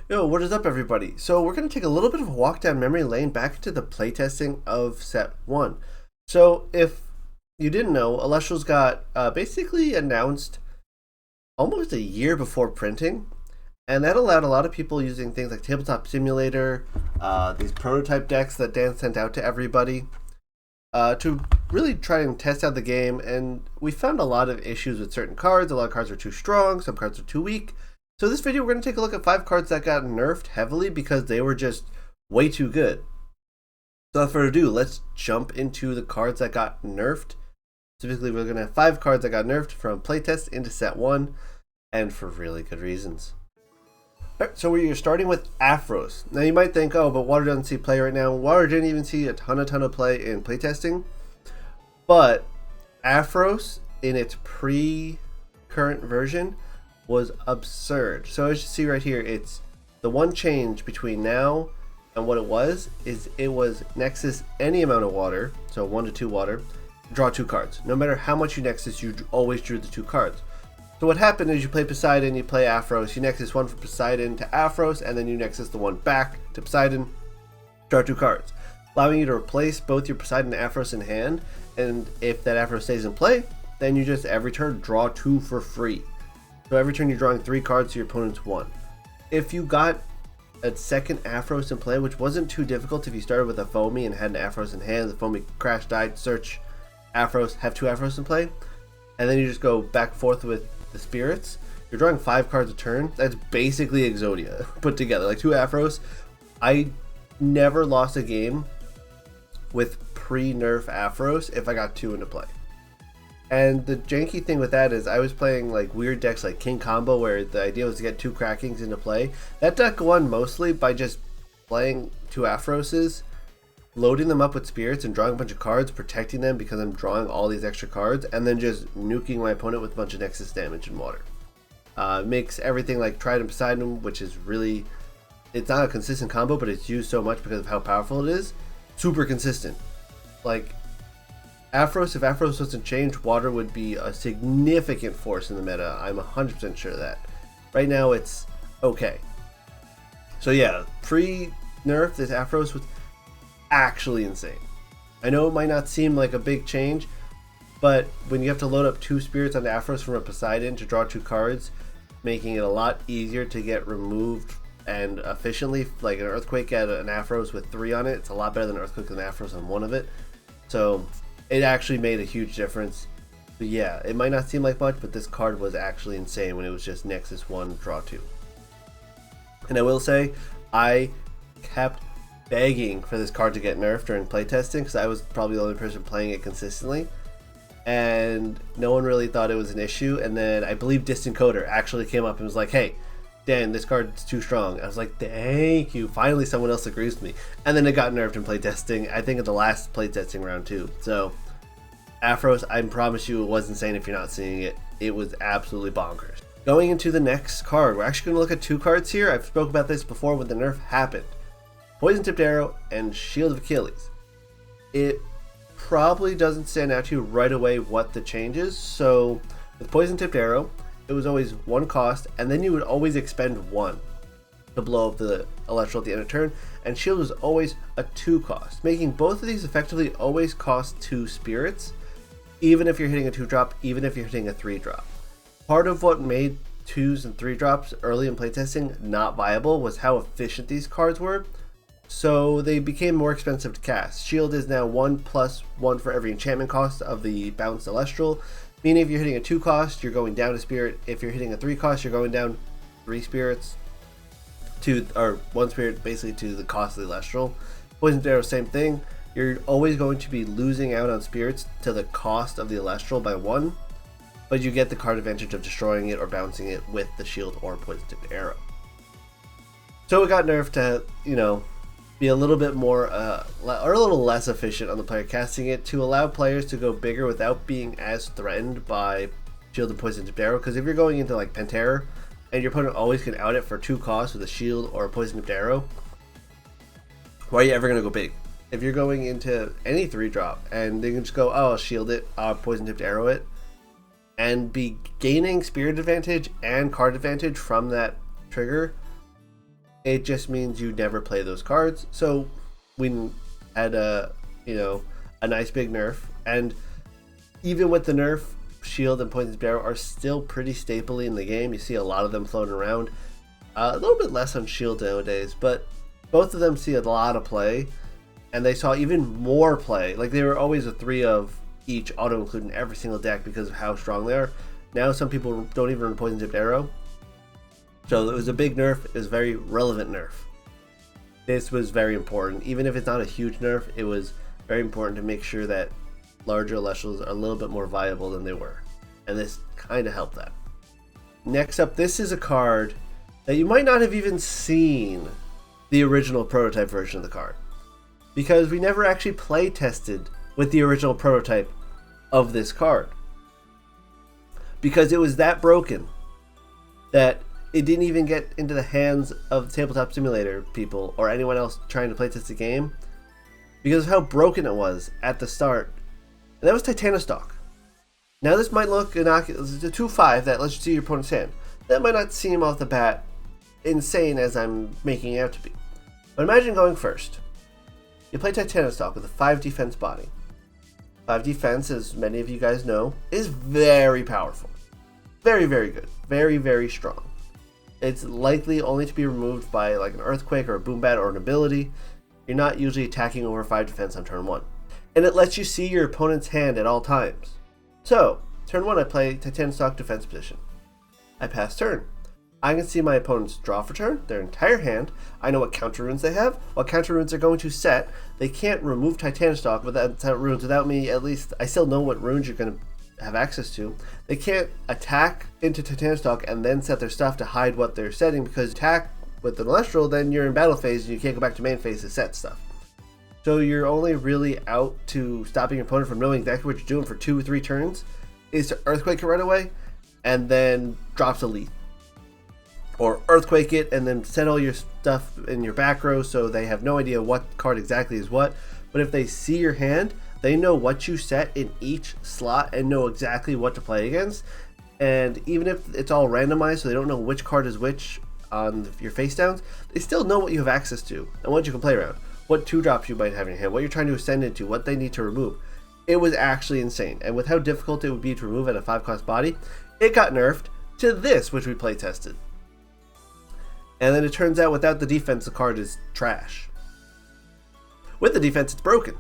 Yo, what is up, everybody? So we're going to take a little bit of a walk down memory lane back into the playtesting of set 1. So if you didn't know, Elestrals got basically announced almost a year before printing, and that allowed a lot of people using things like Tabletop Simulator, these prototype decks that Dan sent out to everybody, to really try and test out the game, and we found a lot of issues with certain cards. A lot of cards are too strong, some cards are too weak. So this video, we're going to take a look at 5 cards that got nerfed heavily because they were just way too good. So without further ado, let's jump into the cards that got nerfed. Specifically, we're going to have 5 cards that got nerfed from playtest into set 1, and for really good reasons. Alright, so we're starting with Afros. Now you might think, oh, but Water doesn't see play right now. Water didn't even see a ton of play in playtesting. But Afros, in its pre-current version, was absurd. So as you see right here, it's the one change between now and what it was is it was Nexus any amount of water, so 1 to 2 water, draw 2 cards. No matter how much you Nexus, you always drew the 2 cards. So what happened is you play Poseidon, you play Afros, you Nexus 1 from Poseidon to Afros, and then you Nexus the 1 back to Poseidon, draw 2 cards, allowing you to replace both your Poseidon and Afros in hand, and if that Afros stays in play, then you just every turn draw 2 for free. So every turn you're drawing 3 cards to your opponent's 1. If you got a second Afros in play, which wasn't too difficult if you started with a Foamy and had an Afros in hand, the Foamy crash, died, search Afros, have 2 Afros in play, and then you just go back and forth with the Spirits, you're drawing 5 cards a turn. That's basically Exodia put together, like 2 Afros. I never lost a game with pre-nerf Afros if I got 2 into play. And the janky thing with that is I was playing like weird decks like King Combo where the idea was to get 2 Crackings into play. That deck won mostly by just playing 2 Afroses, loading them up with Spirits and drawing a bunch of cards, protecting them because I'm drawing all these extra cards, and then just nuking my opponent with a bunch of Nexus damage and water. Makes everything like Trident Poseidon, which is really, it's not a consistent combo, but it's used so much because of how powerful it is, super consistent. Like, Afros, if Afros doesn't change, water would be a significant force in the meta. I'm 100% sure of that. Right now, it's okay. So yeah, pre-nerf, this Afros was actually insane. I know it might not seem like a big change, but when you have to load up 2 Spirits onto Afros from a Poseidon to draw 2 cards, making it a lot easier to get removed and efficiently, like an Earthquake at an Afros with 3 on it, it's a lot better than an Earthquake with an Afros on 1 of it. So it actually made a huge difference. But yeah, it might not seem like much, but this card was actually insane when it was just Nexus 1, draw 2. And I will say, I kept begging for this card to get nerfed during playtesting because I was probably the only person playing it consistently. And no one really thought it was an issue. And then I believe Distant Coder actually came up and was like, hey, Dan, this card's too strong. I was like, thank you. Finally, someone else agrees with me. And then it got nerfed in playtesting, I think at the last playtesting round too. So, Afros, I promise you it was insane if you're not seeing it. It was absolutely bonkers. Going into the next card, we're actually going to look at 2 cards here. I've spoke about this before when the nerf happened. Poison Tipped Arrow and Shield of Achilles. It probably doesn't stand out to you right away what the change is. So, with Poison Tipped Arrow, it was always 1 cost, and then you would always expend 1 to blow up the Elestral at the end of turn, and Shield was always a 2 cost, making both of these effectively always cost 2 Spirits, even if you're hitting a 2-drop, even if you're hitting a 3-drop. Part of what made 2s and 3-drops early in playtesting not viable was how efficient these cards were, so they became more expensive to cast. Shield is now 1+1 for every enchantment cost of the bounced Elestral, meaning if you're hitting a 2 cost, you're going down a Spirit. If you're hitting a 3 cost, you're going down 3 Spirits or 1 Spirit basically to the cost of the Elestral. Poison Arrow, same thing. You're always going to be losing out on Spirits to the cost of the Elestral by 1, but you get the card advantage of destroying it or bouncing it with the Shield or Poison Tipped Arrow. So it got nerfed to, be a little bit more or a little less efficient on the player casting it to allow players to go bigger without being as threatened by Shield and Poison Tipped Arrow. Because if you're going into like Pantera and your opponent always can out it for 2 costs with a Shield or a Poison Tipped Arrow, why are you ever going to go big? If you're going into any 3-drop and they can just go, oh, I'll Shield it, Poison Tipped Arrow it, and be gaining Spirit advantage and card advantage from that trigger, it just means you never play those cards. So we had a nice big nerf, and even with the nerf, shield and poison arrow are still pretty staply in the game. You see a lot of them floating around. A little bit less on shield nowadays, but both of them see a lot of play, and they saw even more play. Like, they were always a 3 of each auto include in every single deck because of how strong they are. Now some people don't even run poison tipped arrow. So it was a big nerf. It was a very relevant nerf. This was very important. Even if it's not a huge nerf, it was very important to make sure that larger Elestrals are a little bit more viable than they were. And this kind of helped that. Next up, this is a card that you might not have even seen the original prototype version of the card, because we never actually play tested with the original prototype of this card, because it was that broken that it didn't even get into the hands of the Tabletop Simulator people or anyone else trying to playtest the game, because of how broken it was at the start. And that was Titanostock. Now this might look innocuous. It's a 2/5 that lets you see your opponent's hand. That might not seem off the bat insane as I'm making it out to be. But imagine going first. You play Titanostock with a 5 defense body. 5 defense, as many of you guys know, is very powerful. Very, very good. Very, very strong. It's likely only to be removed by like an Earthquake or a Boom Bat or an ability. You're not usually attacking over 5 defense on turn 1. And it lets you see your opponent's hand at all times. So, turn 1 I play Titanostock defense position. I pass turn. I can see my opponent's draw for turn, their entire hand. I know what counter runes they have, what counter runes they're going to set. They can't remove Titanostock without runes without me. At least I still know what runes you're going to have access to. They can't attack into Titanostock and then set their stuff to hide what they're setting, because attack with an Elestral, then you're in battle phase and you can't go back to main phase to set stuff. So you're only really out to stopping your opponent from knowing exactly what you're doing for 2 or 3 turns is to Earthquake it right away and then drops a leaf. Or Earthquake it and then set all your stuff in your back row so they have no idea what card exactly is what. But if they see your hand, they know what you set in each slot and know exactly what to play against. And even if it's all randomized, so they don't know which card is which on your face downs, they still know what you have access to and what you can play around. What 2-drops you might have in your hand, what you're trying to ascend into, what they need to remove. It was actually insane. And with how difficult it would be to remove at a 5-cost body, it got nerfed to this, which we play tested. And then it turns out without the defense, the card is trash. With the defense, it's broken.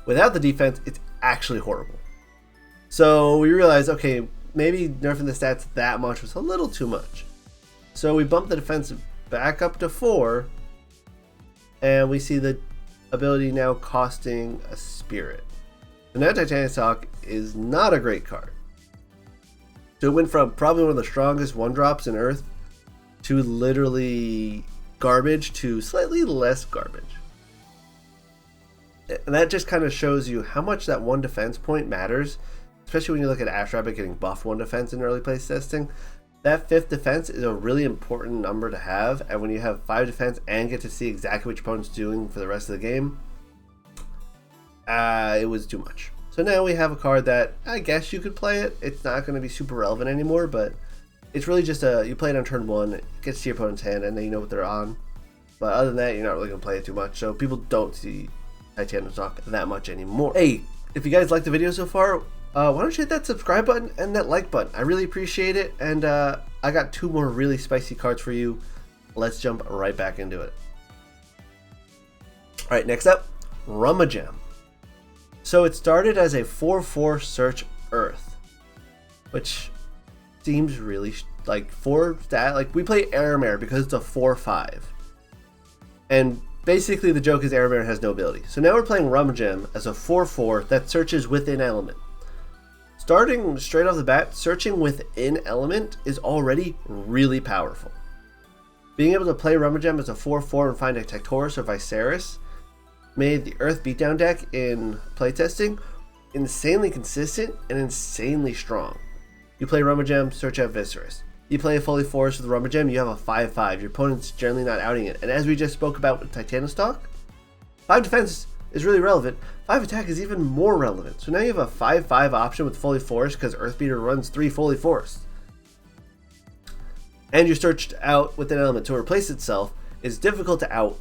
Without the defense, it's actually horrible. So we realized, okay, maybe nerfing the stats that much was a little too much. So we bumped the defense back up to 4, and we see the ability now costing a spirit. So now Titanostock is not a great card. So it went from probably one of the strongest 1-drops in Earth to literally garbage to slightly less garbage. And that just kind of shows you how much that 1 defense point matters, especially when you look at Ash Rabbit getting buffed 1 defense in early place testing. That 5th defense is a really important number to have, and when you have 5 defense and get to see exactly what your opponent's doing for the rest of the game, it was too much. So now we have a card that I guess you could play it. It's not going to be super relevant anymore, but it's really just you play it on turn 1, it gets to your opponent's hand, and then you know what they're on. But other than that, you're not really going to play it too much, so people don't see Titanostock that much anymore. Hey, if you guys liked the video so far, why don't you hit that subscribe button and that like button? I really appreciate it, and I got 2 more really spicy cards for you. Let's jump right back into it. Alright, next up, Rummagem. So it started as a 4/4 Search Earth, which seems really like 4 stat. Like, we play Aramare because it's a 4/5. And basically the joke is Aramare has no ability. So now we're playing Rummagem as a 4/4 that searches within element. Starting straight off the bat, searching within element is already really powerful. Being able to play Rummagem as a 4/4 and find a Tectorus or Viserys made the Earth Beatdown deck in playtesting insanely consistent and insanely strong. You play Rummagem, search out Viserys. You play a Fully Forest with Rummagem, you have a 5/5. Your opponent's generally not outing it. And as we just spoke about with Titanostock, 5 defense is really relevant. 5 attack is even more relevant. So now you have a 5/5 option with Fully Forest because Earthbeater runs 3 Fully Forests. And you're searched out with an element to replace itself, It's difficult to out,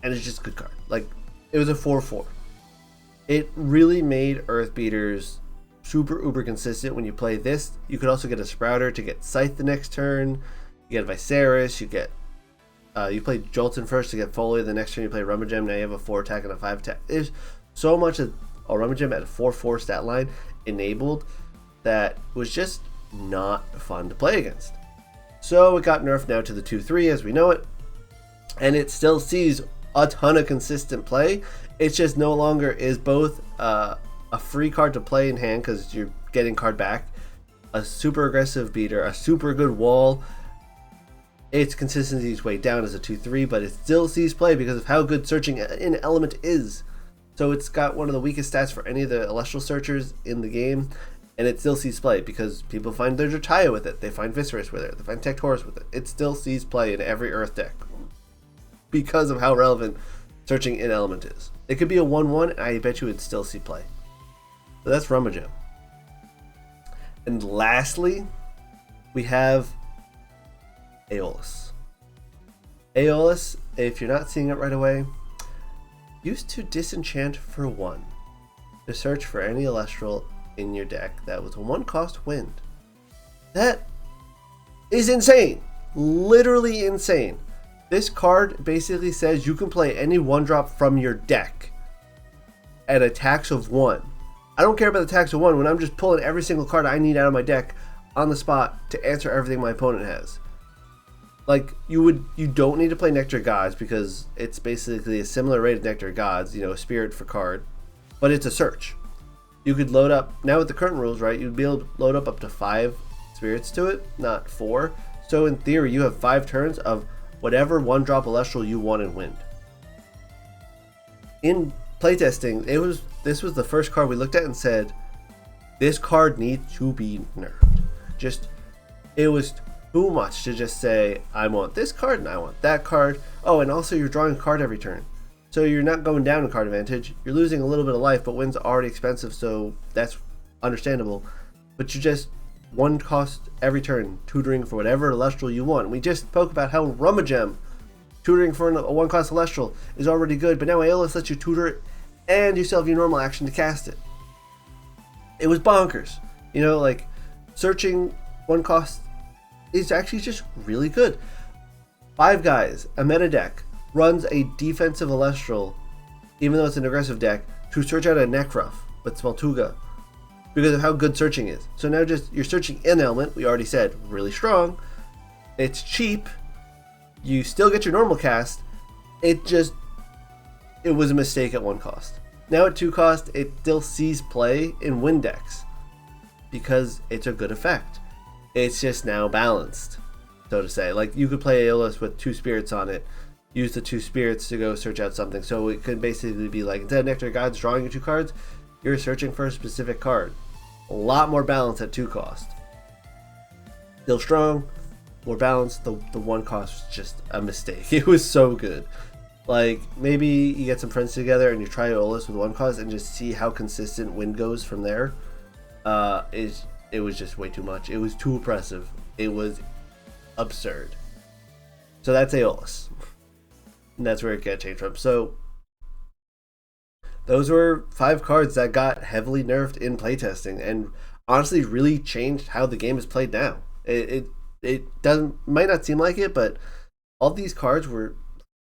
and it's just a good card. Like, it was a 4/4. It really made Earth Beaters super uber consistent. When you play this, you could also get a Sprouter to get Scythe the next turn. You get Viserys, you get you play Jolton first to get Foley. The next turn you play Rummagem. Now you have a 4 attack and a 5 attack. There's so much of Rummagem at a 4/4 stat line enabled that was just not fun to play against. So it got nerfed now to the 2/3 as we know it, and it still sees a ton of consistent play. It just no longer is both a free card to play in hand because you're getting card back, a super aggressive beater, a super good wall. Its consistency is way down as a 2/3, but it still sees play because of how good searching in element is. So it's got one of the weakest stats for any of the Elestral searchers in the game, and it still sees play because people find their Jotaya with it, they find Viserys with it, they find Tectorus with it. It still sees play in every Earth deck because of how relevant searching in element is. It could be a 1/1, and I bet you would still see play. So that's Rummagem. And lastly, we have Aeolus. Aeolus, if you're not seeing it right away, used to disenchant for 1 to search for any Elestral in your deck that was a 1-cost wind. That is insane. Literally insane. This card basically says you can play any 1-drop from your deck at a tax of 1. I don't care about the tax of 1 when I'm just pulling every single card I need out of my deck on the spot to answer everything my opponent has. Like, you don't need to play Nectar Gods because it's basically a similar rate of Nectar Gods, a spirit for card, but it's a search. You could load up, now with the current rules, right, you'd be able to load up to 5 spirits to it, not 4. So in theory, you have 5 turns of whatever 1-drop Elestral you want in Wind. In playtesting, this was the first card we looked at and said, this card needs to be nerfed. It was too much to just say, I want this card and I want that card. Oh, and also you're drawing a card every turn. So you're not going down in card advantage. You're losing a little bit of life, but Wind's already expensive, so that's understandable. But you just 1-cost every turn, tutoring for whatever Elestral you want. We just spoke about how Rummagem, tutoring for a 1-cost Elestral, is already good, but now Aeolus lets you tutor it, and you still have your normal action to cast it. It was bonkers. Like, searching 1-cost is actually just really good. 5 guys, a meta deck, runs a defensive Elestral, even though it's an aggressive deck, to search out a Necruff with Smeltuga because of how good searching is. So now you're searching in element, we already said, really strong. It's cheap. You still get your normal cast. It was a mistake at 1-cost. Now at 2-cost, it still sees play in Wind decks because it's a good effect. It's just now balanced, so to say. Like, you could play Aeolus with 2 spirits on it, use the 2 spirits to go search out something. So it could basically be like, instead of Nectar Gods drawing you 2 cards, you're searching for a specific card. A lot more balance at 2-cost. Still strong, more balanced. The 1-cost was just a mistake. It was so good. Like, maybe you get some friends together and you try Aeolus with 1-cost and just see how consistent Wind goes from there. It was just way too much. It was too oppressive. It was absurd. So that's Aeolus. And that's where it got changed from. So those were 5 cards that got heavily nerfed in playtesting and honestly really changed how the game is played now. It might not seem like it, but all these cards were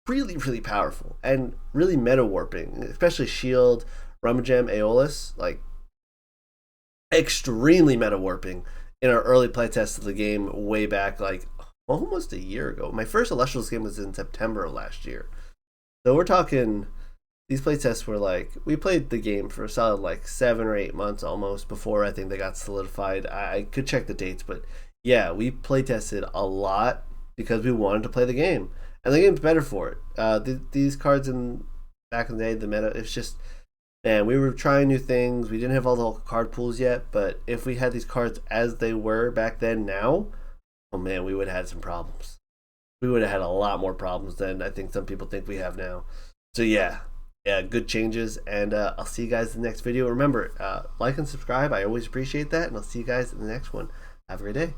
really, really powerful and really meta warping, especially Shield, Rummagem, Aeolus, like extremely meta warping in our early playtest of the game way back, like almost a year ago. My first Elestrals game was in September of last year. So we're talking, these playtests were like, we played the game for a solid like 7 or 8 months almost before I think they got solidified. I could check the dates, but yeah, we playtested a lot because we wanted to play the game. And the game's better for it. These cards back in the day, the meta, it's just, man, we were trying new things. We didn't have all the card pools yet, but if we had these cards as they were back then now, oh man, we would have had some problems. We would have had a lot more problems than I think some people think we have now. So yeah, good changes, and I'll see you guys in the next video. Remember, like and subscribe. I always appreciate that, and I'll see you guys in the next one. Have a great day.